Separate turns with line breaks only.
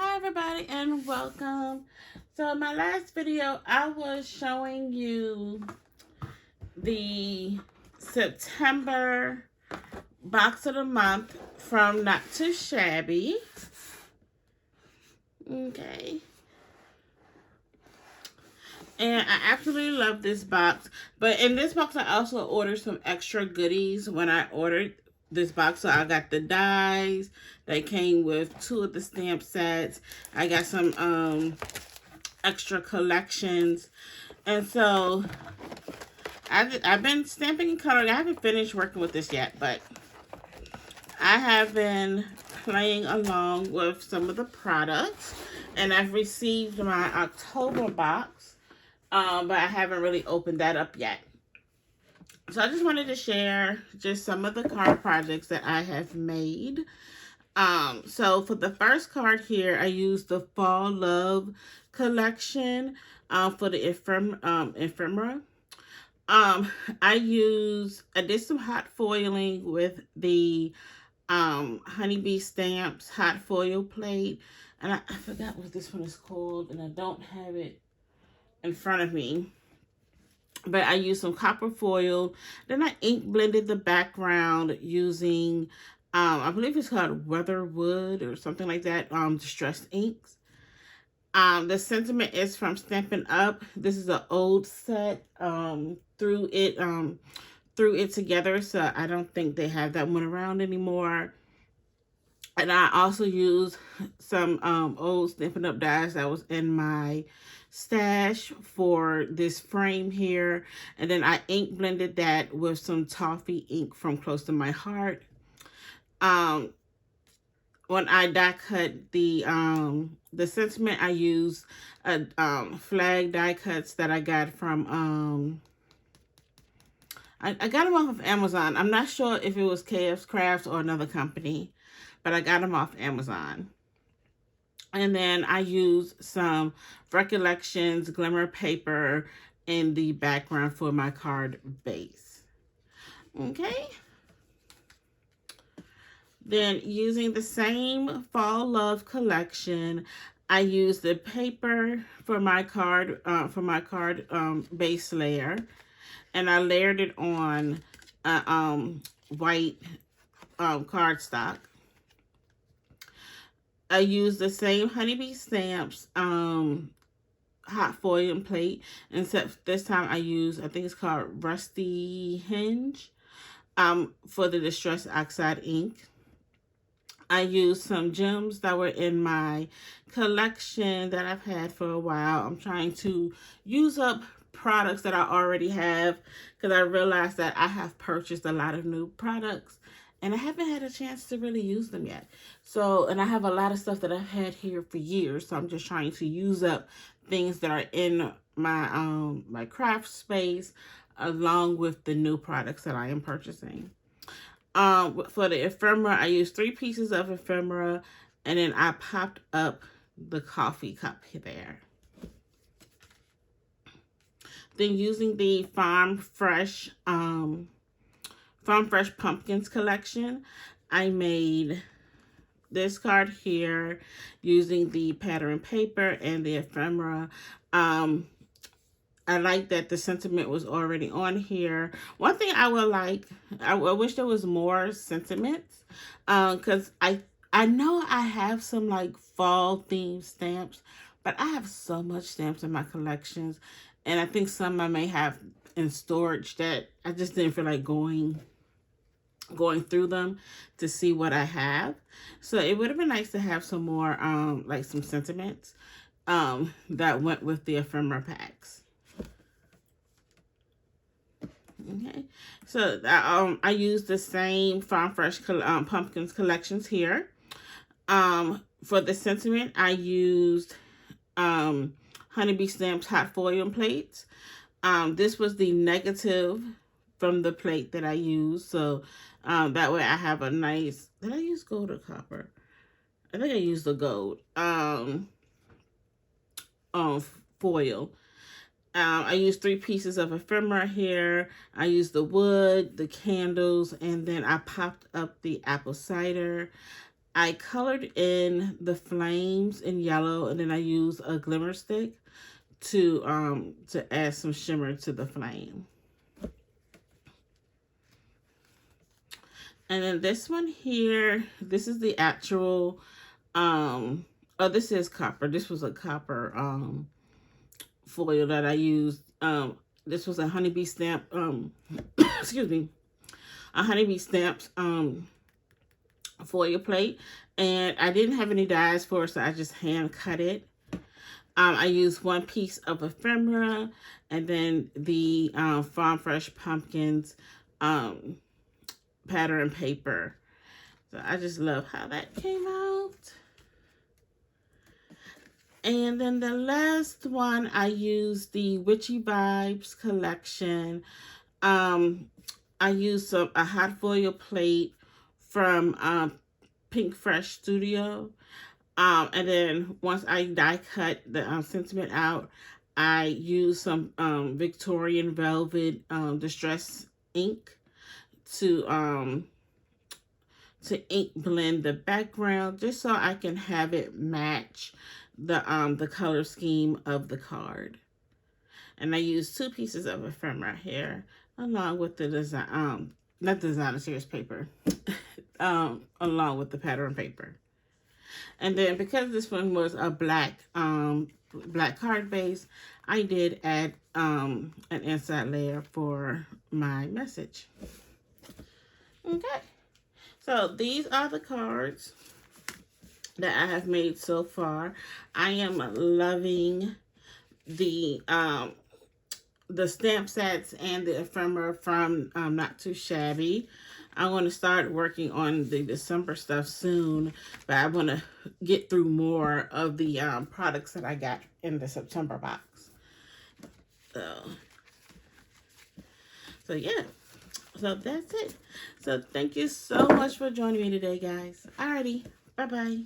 Hi everybody and welcome. So in my last video I was showing you the September box of the month from Not Too Shabby. Okay. And I absolutely love this box. But in this box I also ordered some extra goodies when I ordered this box. So I got the dies that came with 2 of the stamp sets. I got some extra collections. And so I've been stamping and coloring. I haven't finished working with this yet, but I have been playing along with some of the products. And I've received my October box, but I haven't really opened that up yet. So I just wanted to share just some of the card projects that I have made. So for the first card here, I used the Fall Love collection for the ephemera. I did some hot foiling with the Honeybee Stamps hot foil plate. And I forgot what this one is called, and I don't have it in front of me. But I used some copper foil. Then I ink blended the background using, I believe it's called Weatherwood or something like that, distressed inks. The sentiment is from Stampin' Up. This is an old set. Threw it together, so I don't think they have that one around anymore. And I also used some old Stampin' Up dies that was in my stash for this frame here. And then I ink blended that with some toffee ink from Close to My Heart. When I die cut the sentiment, I used flag die cuts that I got from I got them off of Amazon. I'm not sure if it was KF's Crafts or another company, but I got them off Amazon. And then I used some Recollections glimmer paper in the background for my card base. Okay. Then using the same Fall Love collection, I used the paper for my card base layer, and I layered it on white cardstock. I used the same Honeybee Stamps hot foil plate, except this time I used, I think it's called Rusty Hinge for the Distress Oxide ink. I used some gems that were in my collection that I've had for a while. I'm trying to use up products that I already have because I realized that I have purchased a lot of new products and I haven't had a chance to really use them yet. So, and I have a lot of stuff that I've had here for years, so I'm just trying to use up things that are in my my craft space along with the new products that I am purchasing. For the ephemera, I used 3 pieces of ephemera, and then I popped up the coffee cup there. Then using the Farm Fresh Pumpkins collection, I made this card here using the pattern paper and the ephemera. I like that the sentiment was already on here. One thing I would like, I wish there was more sentiments, because I know I have some like fall themed stamps, but I have so much stamps in my collections, and I think some I may have in storage that I just didn't feel like going through them to see what I have. So it would have been nice to have some more like some sentiments that went with the ephemera packs. Okay, so I used the same Farm Fresh Pumpkins collections here. For the sentiment, I used Honeybee Stamps hot foil plates. This was the negative from the plate that I used, so that way I have a nice. Did I use gold or copper? I think I used the gold foil. I used 3 pieces of ephemera here. I used the wood, the candles, and then I popped up the apple cider. I colored in the flames in yellow, and then I used a glimmer stick to add some shimmer to the flame. And then this one here, this is the actual oh, this is copper. This was a copper foil that I used. This was a honeybee stamp excuse me, a honeybee stamped foil plate, and I didn't have any dies for it, so I just hand cut it. I used one piece of ephemera, and then the Farm Fresh Pumpkins pattern paper. So I just love how that came out. And then the last one, I used the Witchy Vibes collection. I used a hot foil plate from Pink Fresh Studio. And then once I die cut the sentiment out, I used some Victorian Velvet Distress ink to ink blend the background, just so I can have it match the color scheme of the card. And I used 2 pieces of ephemera here, along with the design, not designer series paper, along with the pattern paper. And then because this one was a black card base, I did add an inside layer for my message. Okay, so these are the cards that I have made so far. I am loving the stamp sets and the ephemera from Not Too Shabby. I'm going to start working on the December stuff soon, but I want to get through more of the products that I got in the September box. So yeah. So that's it. So thank you so much for joining me today, guys. Alrighty. Bye-bye.